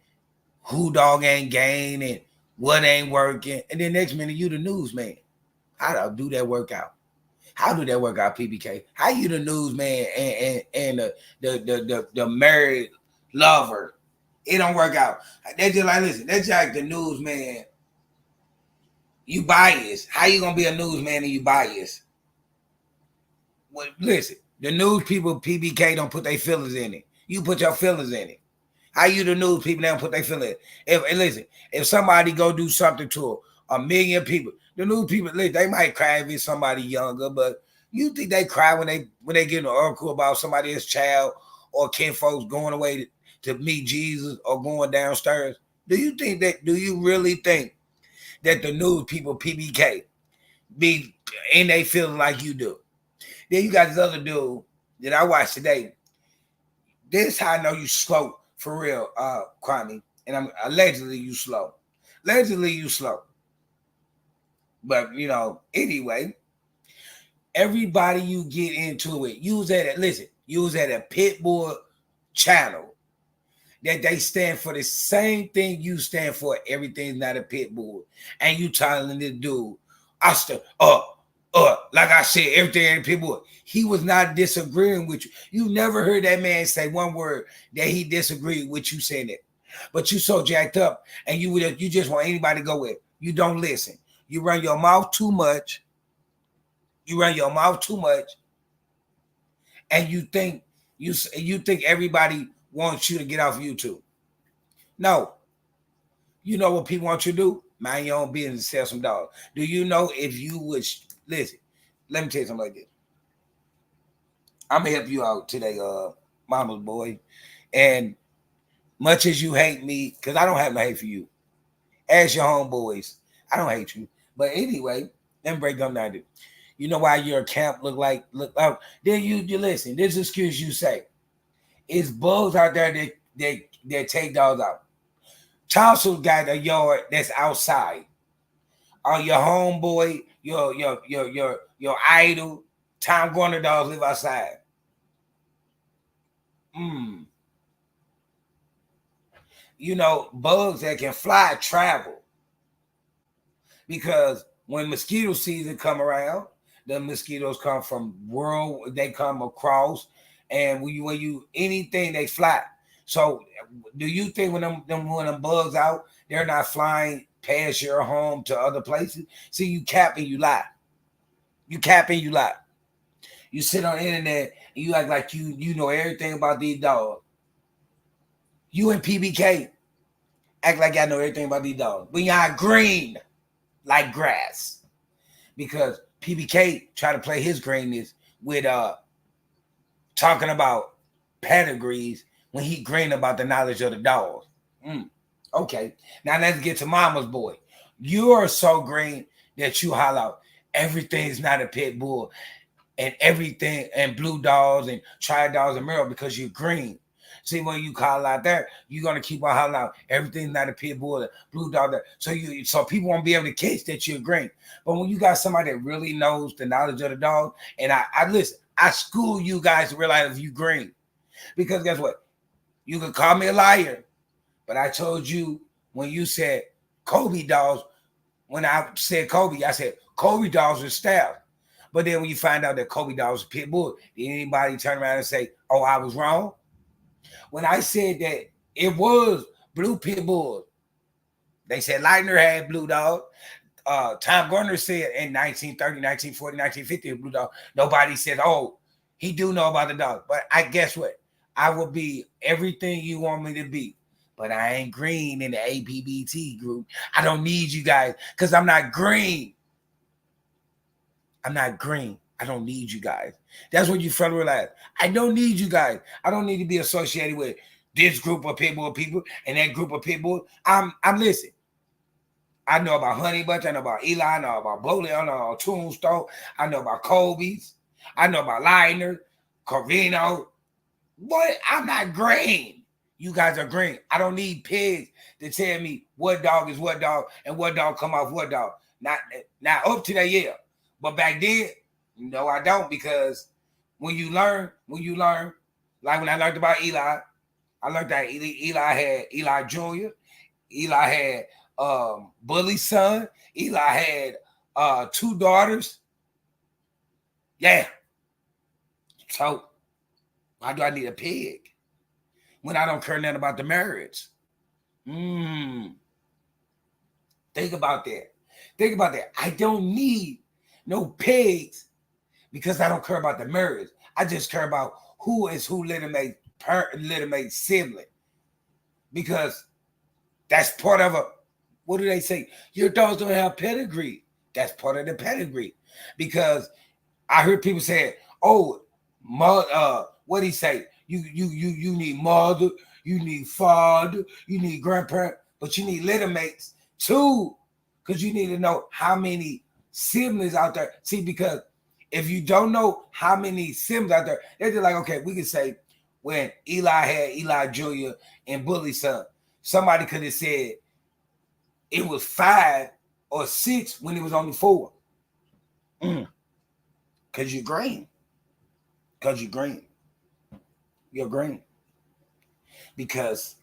Speaker 1: who dog ain't game and what ain't working. And then next minute you the newsman. How do that work out? How do that work out, PBK? How you the newsman and the married lover? It don't work out. They just like, listen, that's like the newsman. You biased. How you gonna be a newsman and you biased? Well, listen, the news people, PBK, don't put their feelings in it. You put your feelings in it. How you the news people don't put their feelings in it? Listen, if somebody go do something to a million people, the news people, they might cry if it's somebody younger, but you think they cry when they get an article about somebody else's child or kin folks going away to meet Jesus or going downstairs? Do you really think that the news people, PBK, be in they feeling like you do? Then you got this other dude that I watched today. This how I know you slow for real, Kwame. And I'm allegedly you slow. Allegedly you slow. But anyway, everybody you get into it, use at a Pitbull channel that they stand for the same thing you stand for. Everything's not a Pitbull. And you telling this dude, like I said, everything ain't Pitbull. He was not disagreeing with you. You never heard that man say one word that he disagreed with you saying it. But you so jacked up and you just want anybody to go with. You don't listen. You run your mouth too much. And you think everybody wants you to get off YouTube. No. You know what people want you to do? Mind your own business and sell some dogs. Do you know if you would listen? Let me tell you something like this. I'm gonna help you out today, mama's boy. And much as you hate me, because I don't have no hate for you. As your homeboys, I don't hate you. But anyway, let me break down that. You know why your camp look out? Then you listen. This excuse you say. It's bugs out there that take dogs out. Chauncey got a yard that's outside. Or your homeboy, your idol, Tom Garner dogs live outside. Bugs that can fly travel. Because when mosquito season come around, the mosquitoes come from they come across, and when you anything they fly. So do you think when them bugs out, they're not flying past your home to other places? See, you cap and you lie. You sit on the internet and you act like you know everything about these dogs. You and PBK act like y'all know everything about these dogs. But y'all green like grass. Because PBK try to play his greenness with talking about pedigrees when he green about the knowledge of the dogs. Okay. Now let's get to mama's boy. You are so green that you holler out, everything's not a pit bull and everything and blue dogs and tri dogs and mirror because you're green. See, when you call out there, you're gonna keep on hollering out. Everything's not a pit bull, a blue dog. So people won't be able to catch that you're green. But when you got somebody that really knows the knowledge of the dog, and I listen, I school you guys to realize if you green, because guess what? You can call me a liar, but I told you when you said Kobe dogs. When I said Kobe, I said Kobe dogs are staff. But then when you find out that Kobe dogs are pit bull, did anybody turn around and say, "Oh, I was wrong"? When I said that it was blue pit bulls, they said Leitner had blue dog. Tom Gardner said in 1930, 1940, 1950, blue dog. Nobody said, "Oh, he do know about the dog." But I guess what? I will be everything you want me to be. But I ain't green in the APBT group. I don't need you guys because I'm not green. I'm not green. I don't need you guys. That's what you federal realize. I don't need you guys. I don't need to be associated with this group of pitbull people and that group of pitbull. I'm listen. I know about Honey Bunch. I know about Eli. I know about Bowley. I know about Tombstone. I know about Kobe's. I know about Leitner, Corvino. Boy, I'm not green. You guys are green. I don't need pigs to tell me what dog is what dog and what dog come off what dog. Not up to that, yeah. But back then, no, I don't, because when you learn, like when I learned about Eli, I learned that Eli had Eli Jr., Eli had Bully's son, Eli had 2 daughters. Yeah. So why do I need a pig when I don't care nothing about the marriage? Think about that. Think about that. I don't need no pigs because I don't care about the marriage. I just care about who is who legitimate sibling, because that's part of a. What do they say? Your dogs don't have pedigree. That's part of the pedigree, because I heard people say, "Oh, what do he say? You need mother, you need father, you need grandparent, but you need littermates too, because you need to know how many siblings out there." See, because if you don't know how many siblings out there, they're just like, okay, we can say when Eli had Eli Jr. and Bully's son, somebody could have said it was 5 or 6 when it was only 4. Because you're green. Because you're green. You're green. Because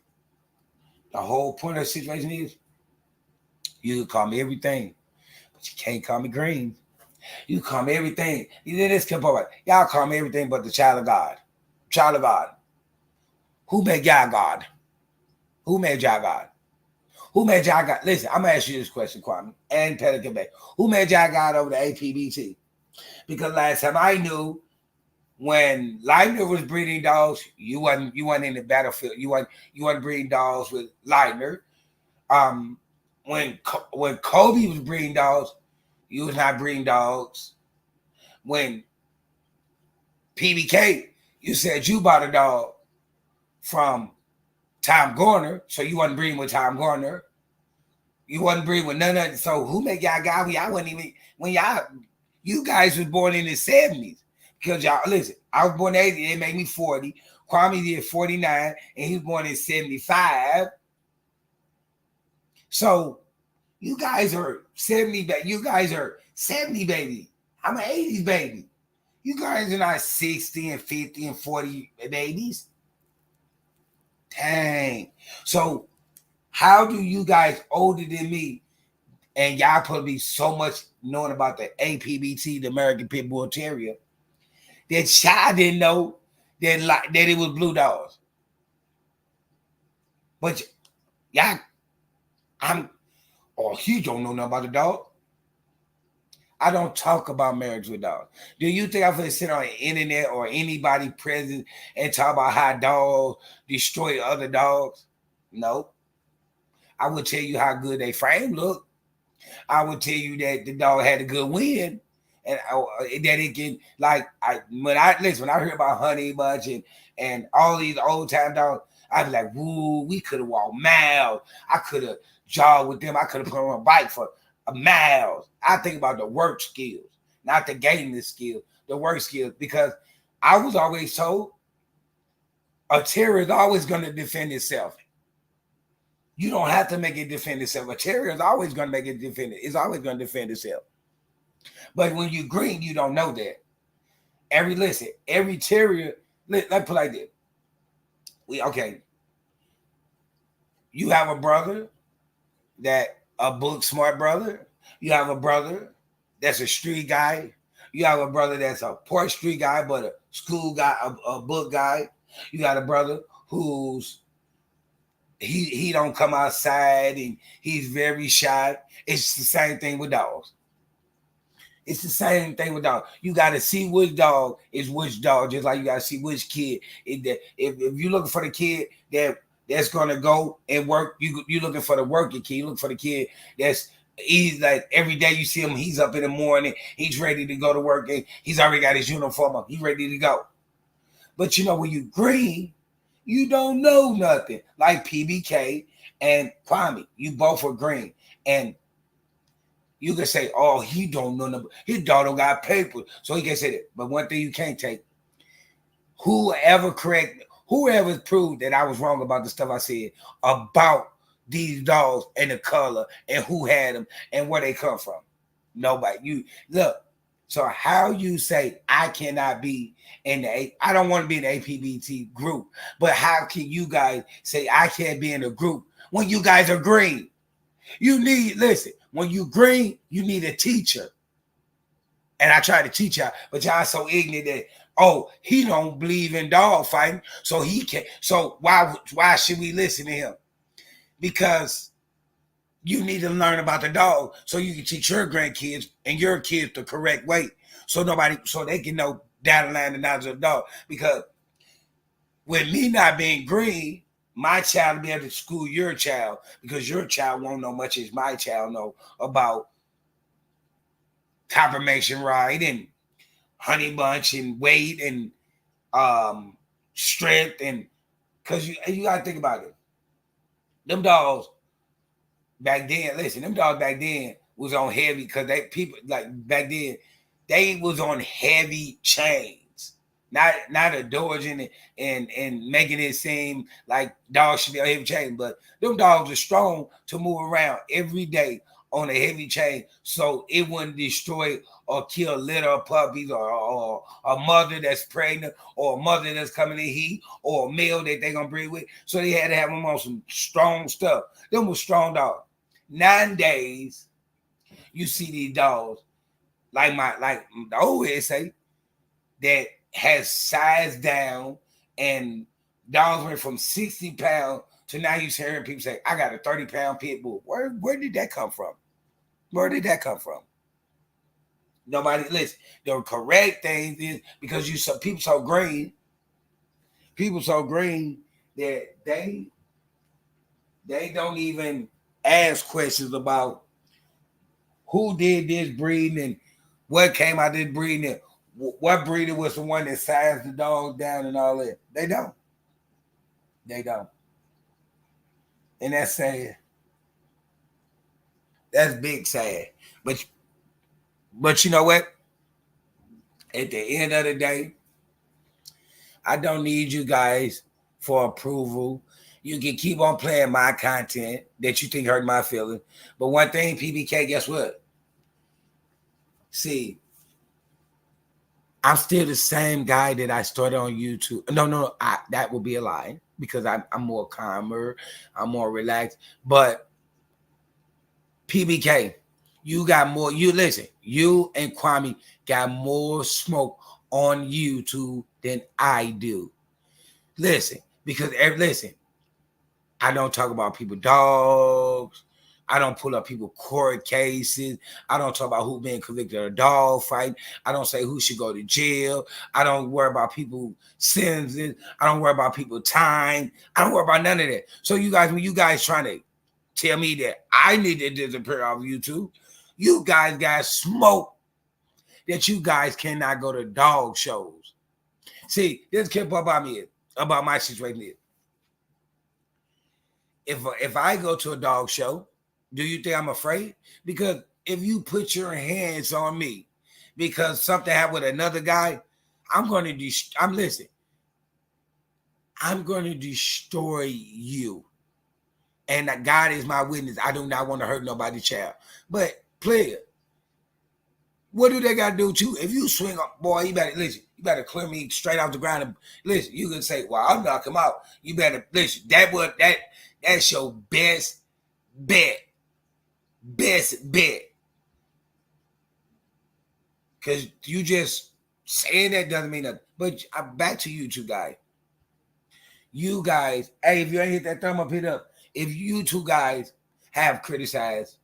Speaker 1: the whole point of the situation is you can call me everything, but you can't call me green. You call me everything. Y'all call me everything but the child of God. Child of God. Who made y'all God? Who made y'all God? Who made y'all God? Listen, I'm going to ask you this question, Kwame, and Pelican Bay. Who made y'all God over the APBT? Because last time I knew, when Leitner was breeding dogs, you wasn't in the battlefield. You wasn't breeding dogs with Leitner. When Kobe was breeding dogs, you was not breeding dogs. When PBK, you said you bought a dog from Tom Gardner, so you wasn't breeding with Tom Gardner. You wasn't breeding with none of it. So who made y'all God? Y'all wasn't even when you guys was born in the 70s. Because y'all, listen, I was born in 80, it made me 40. Kwame did 49, and he was born in 75. So you guys are 70, you guys are 70 baby. I'm an 80s baby. You guys are not 60 and 50 and 40 babies. Dang. So how do you guys older than me, and y'all probably be so much knowing about the APBT, the American Pit Bull Terrier, that y'all didn't know that it was blue dogs? But y'all, he don't know nothing about the dog. I don't talk about marriage with dogs. Do you think I'm going to sit on the internet or anybody present and talk about how dogs destroy other dogs? No. I would tell you how good they frame look. I would tell you that the dog had a good win, and that it can, like, when I heard about Honey Bunch and all these old time dogs, I'd be like, woo, we could have walked miles. I could have jogged with them. I could have put on a bike for miles. I think about the work skills, not the gaming skills, the work skills, because I was always told A terrier is always going to defend itself. You don't have to make it defend itself. A terrier is always going to make it defend it. It's always going to defend itself. But when you green, you don't know that. Every terrier, let's put like this. You have a brother that a book smart brother. You have a brother that's a street guy. You have a brother that's a poor street guy, but a school guy, a book guy. You got a brother who's he don't come outside and he's very shy. It's the same thing with dogs. It's the same thing with dogs. You got to see which dog is which dog, just like you got to see which kid. If you're looking for the kid that's gonna go and work, you looking for the working kid. You looking for the kid he's like every day you see him, he's up in the morning, he's ready to go to work, and he's already got his uniform up, he's ready to go. But when you green, you don't know nothing. Like PBK and Kwame, you both are green, and you can say, "Oh, he don't know nothing. His dog don't got papers," so he can say that. But one thing you can't take: whoever proved that I was wrong about the stuff I said about these dogs and the color and who had them and where they come from. Nobody. You look. So how you say I cannot be in I don't want to be in the APBT group, but how can you guys say I can't be in a group when you guys are green? When you green, you need a teacher. And I try to teach y'all, but y'all so ignorant that, he don't believe in dog fighting, so he can't. So why should we listen to him? Because you need to learn about the dog so you can teach your grandkids and your kids the correct way, so they can know down the line the knowledge of the dog. Because with me not being green, my child will be able to school your child, because your child won't know much as my child know about confirmation ride and honey bunch and weight and strength, and because you gotta think about it. Them dogs back then was on heavy, because people like back then they was on heavy chains, not indulging and making it seem like dogs should be on heavy chain, but them dogs are strong to move around every day on a heavy chain, so it wouldn't destroy or kill litter of puppies, or a mother that's pregnant, or a mother that's coming in heat, or a male that they're gonna breed with. So they had to have them on some strong stuff. Them was strong dogs. Nowadays, you see these dogs like the old head say that has sized down, and dogs went from 60 pounds to now you hearing people say, I got a 30-pound pit bull. Where did that come from? Where did that come from? Nobody listen. The correct thing is, because people so green that they don't even ask questions about who did this breeding and what came out of this breeding and what breeder was the one that sized the dog down and all that. They don't. And that's sad. That's big sad. But you know what? At the end of the day, I don't need you guys for approval. You can keep on playing my content that you think hurt my feelings. But one thing, PBK, guess what? See, I'm still the same guy that I started on YouTube. No, that would be a lie, because I'm more calmer, I'm more relaxed. But PBK, you got more. You and Kwame got more smoke on YouTube than I do. Because I don't talk about people dogs. I don't pull up people court cases. I don't talk about who being convicted of a dog fight. I don't say who should go to jail. I don't worry about people sentences. I don't worry about people time. I don't worry about none of that. So you guys, when you guys trying to tell me that I need to disappear off YouTube, you guys got smoke that you guys cannot go to dog shows. See, this kept up about my situation. If I go to a dog show, do you think I'm afraid? Because if you put your hands on me because something happened with another guy, I'm listening. I'm going to destroy you. And God is my witness. I do not want to hurt nobody's child. But player, what do they got to do with you? If you swing up, boy, you better listen. You better clear me straight off the ground. And listen, you can say, "Well, I'll knock him out." You better listen. That's your best bet. Best bet. Because you just saying that doesn't mean nothing. But back to you two guys. You guys, hey, if you ain't hit that thumb up, hit up. If you two guys have criticized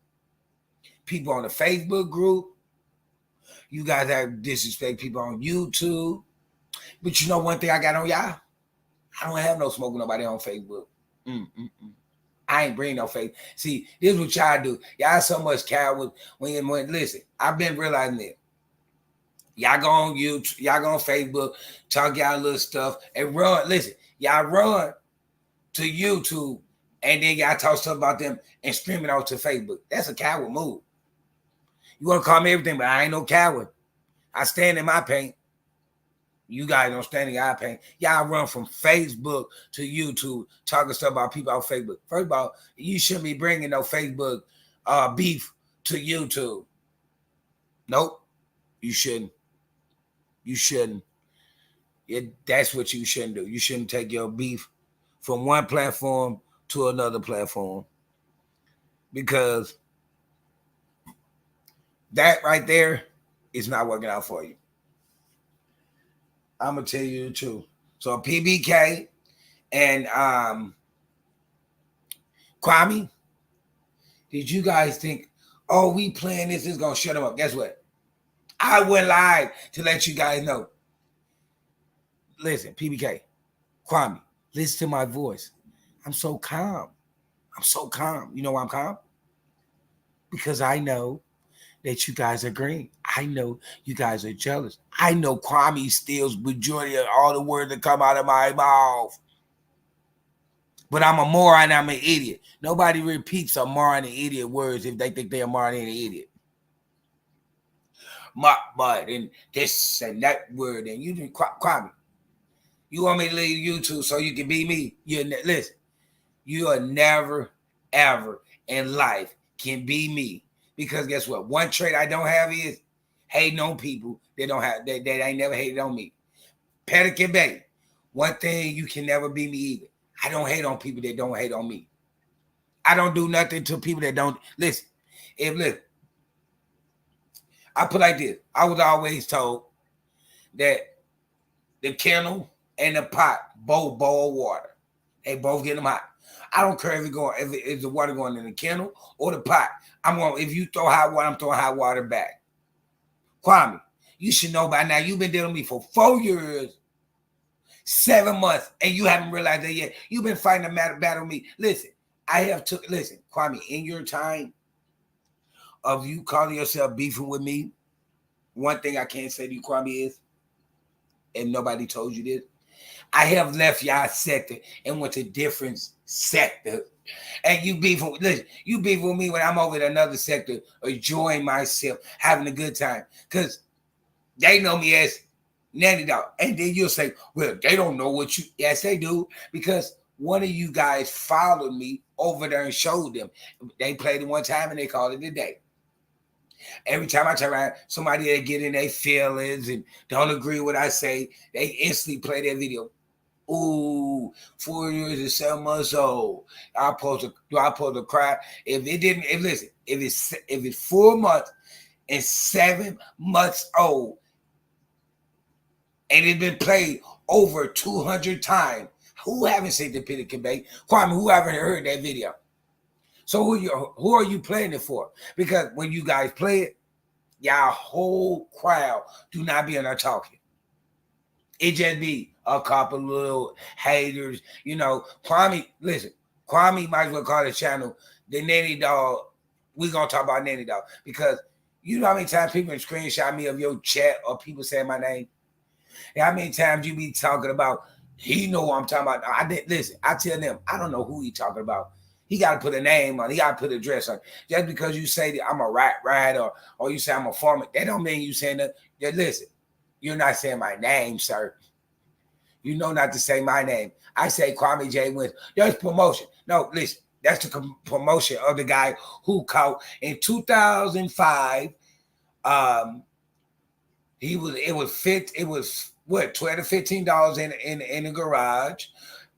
Speaker 1: people on the Facebook group, you guys have disrespect people on YouTube. But you know one thing I got on y'all? I don't have no smoke with nobody on Facebook. I ain't bring no faith. See, this is what y'all do. Y'all so much coward when listen, I've been realizing it. Y'all go on YouTube, y'all go on Facebook, talk y'all little stuff, and run. Listen, y'all run to YouTube, and then y'all talk stuff about them and stream it out to Facebook. That's a coward move. You want to call me everything, but I ain't no coward. I stand in my paint. You guys don't stand in your paint. Y'all run from Facebook to YouTube talking stuff about people on Facebook. First of all, you shouldn't be bringing no Facebook beef to YouTube. Nope, you shouldn't. You shouldn't. That's what you shouldn't do. You shouldn't take your beef from one platform to another platform, because that right there is not working out for you. I'm gonna tell you the truth. So PBK and Kwame, did you guys think, oh, we playing this is gonna shut them up? Guess what? I went live to let you guys know. Listen, PBK, Kwame, listen to my voice. I'm so calm. I'm so calm. You know why I'm calm? Because I know that you guys are green. I know you guys are jealous. I know Kwame steals majority of all the words that come out of my mouth. But I'm a moron, I'm an idiot. Nobody repeats a moron and idiot words if they think they're a moron and an idiot. But and this and that word, and you didn't Kwame. You want me to leave YouTube so you can be me? Listen, you are never, ever in life can be me. Because guess what? One trait I don't have is hating on people that don't have that ain't never hated on me. Pelican Bay. One thing you can never be me either. I don't hate on people that don't hate on me. I don't do nothing to people that don't listen. I put like this. I was always told that the kennel and the pot both boil water. They both get them hot. I don't care if the water going in the kennel or the pot. If you throw hot water, I'm throwing hot water back. Kwame, you should know by now. You've been dealing with me for 4 years, 7 months, and you haven't realized that yet. You've been fighting a battle with me. Listen, Kwame, in your time of you calling yourself beefing with me, one thing I can't say to you, Kwame, is, and nobody told you this, I have left y'all sector and went to different sectors. And you beef with me when I'm over in another sector, enjoying myself, having a good time. Because they know me as Nanny Dog. And then you'll say, well, they don't know what you... Yes, they do. Because one of you guys followed me over there and showed them. They played it one time and they called it a day. Every time I turn around, somebody that get in their feelings and don't agree with what I say, they instantly play that video. Ooh, 4 years and 7 months old. I supposed to cry? If it's 4 months and 7 months old, and it's been played over 200 times, who haven't seen the Pelican Bay? Kwame, who haven't heard that video? So who are you playing it for? Because when you guys play it, y'all whole crowd do not be in there talking. It just be a couple little haters. You know, Kwame might as well call the channel the Nanny Dog. We're going to talk about Nanny Dog. Because you know how many times people screenshot me of your chat or people saying my name? And how many times you be talking about, he know what I'm talking about. I tell them, I don't know who he talking about. He got to put a name on. He got to put a dress on. Just because you say that I'm a rat or you say I'm a farmer, that don't mean you saying that. Listen, you're not saying my name, sir. You know not to say my name. I say Kwame J. Wins. There's promotion. No, listen. That's the promotion of the guy who caught in 2005. It was what, $12 to $15 in the garage.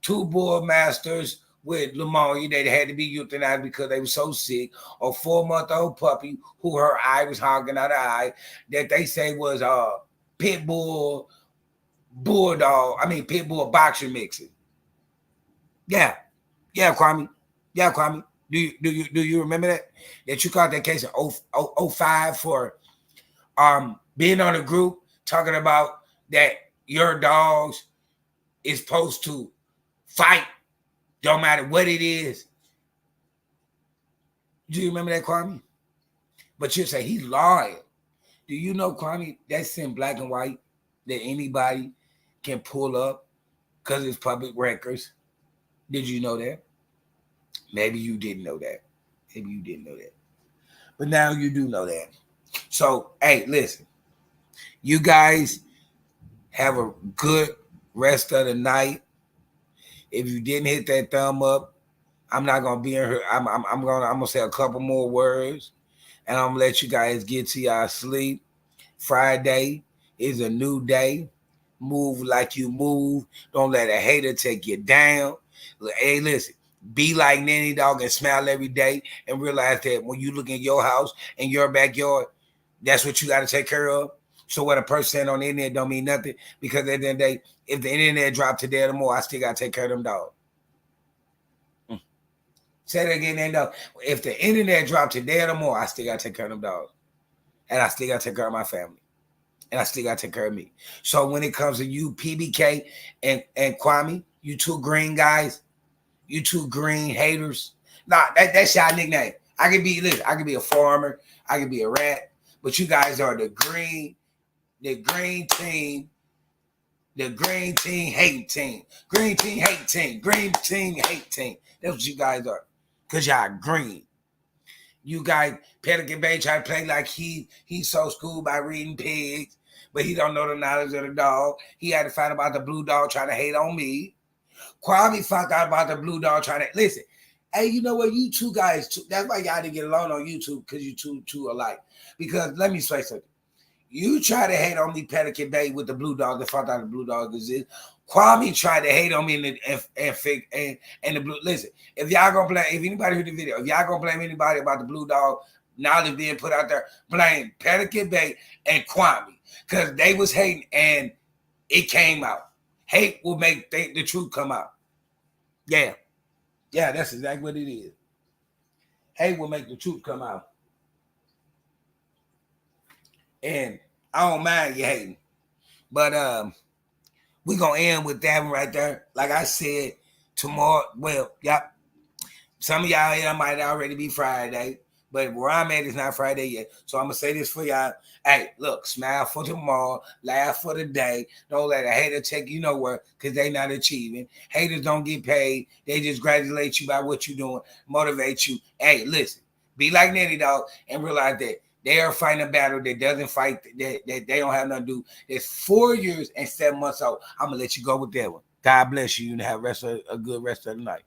Speaker 1: Two Bull Masters with pneumonia. They had to be euthanized because they were so sick. A 4-month-old puppy who her eye was hogging out of eye that they say was pit bull boxer mixing. Yeah, Kwame. Yeah, Kwame. Do you remember that? That you caught that case in 05 for being on a group talking about that your dogs is supposed to fight, don't matter what it is. Do you remember that, Kwame? But you say he's lying. Do you know, Kwame, that's in black and white that anybody can pull up because it's public records? Did you know that? Maybe you didn't know that. Maybe you didn't know that. But now you do know that. So, hey, listen. You guys have a good rest of the night. If you didn't hit that thumb up, I'm not gonna be in here. I'm gonna say a couple more words, and I'm gonna let you guys get to y'all sleep. Friday is a new day. Move like you move. Don't let a hater take you down. Hey, listen. Be like Nanny Dog and smile every day, and realize that when you look in your house and your backyard, that's what you got to take care of. So what a person said on the internet don't mean nothing, because at the end of the day, if the internet dropped today or tomorrow, I still got to take care of them dogs. Say that again, Nando. If the internet dropped today or tomorrow, I still got to take care of them dogs. And I still got to take care of my family. And I still got to take care of me. So when it comes to you, PBK and Kwame, you two green guys, you two green haters. Nah, that's y'all nickname. I could be a farmer, I could be a rat, but you guys are the green team, the green team hate team. Green team hate team. Green team hate team. That's what you guys are. Because y'all green. You guys, Pelican Bay try to play like he's so schooled by reading pigs, but he don't know the knowledge of the dog. He had to find about the blue dog trying to hate on me. Kwame found out about the blue dog trying to listen. Hey, you know what? You two guys, that's why y'all didn't get along on YouTube, because you two alike. Because let me say something. You try to hate on me, Pelican Bay, with the blue dog that found out the blue dog exists. Kwame tried to hate on me and the blue. Listen, if y'all gonna blame, if anybody heard the video, if y'all gonna blame anybody about the blue dog knowledge being put out there, blame Pelican Bay and Kwame, because they was hating and it came out. Hate will make the truth come out. Yeah, that's exactly what it is. Hate will make the truth come out. And I don't mind you hating. But we're going to end with that one right there. Like I said, tomorrow, well, yep. Some of y'all here might already be Friday, but where I'm at is not Friday yet. So I'm going to say this for y'all. Hey, look, smile for tomorrow, laugh for the day. Don't let a hater take you nowhere because they not achieving. Haters don't get paid. They just congratulate you by what you're doing, motivate you. Hey, listen, be like Nanny Dog and realize that they are fighting a battle that doesn't fight, that they don't have nothing to do. It's 4 years and 7 months old. I'm going to let you go with that one. God bless you and have a good rest of the night.